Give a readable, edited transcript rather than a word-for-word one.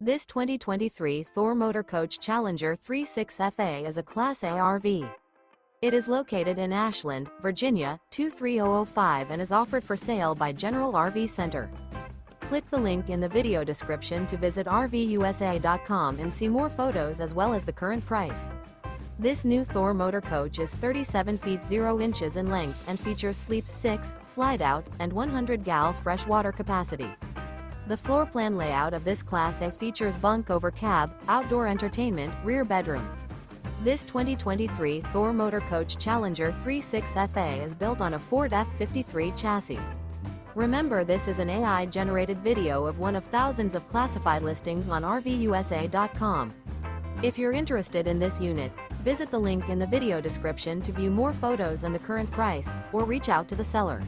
This 2023 Thor Motor Coach Challenger 36FA is a Class A RV. It is located in Ashland, Virginia, 23005 and is offered for sale by General RV Center. Click the link in the video description to visit RVUSA.com and see more photos as well as the current price. This new Thor Motor Coach is 37 feet 0 inches in length and features Sleep 6, Slideout, and 100 gal fresh water capacity. The floor plan layout of this Class A features bunk over cab, outdoor entertainment, rear bedroom. This 2023 Thor Motor Coach Challenger 36FA is built on a Ford F53 chassis. Remember, this is an AI-generated video of one of thousands of classified listings on RVUSA.com. If you're interested in this unit, visit the link in the video description to view more photos and the current price, or reach out to the seller.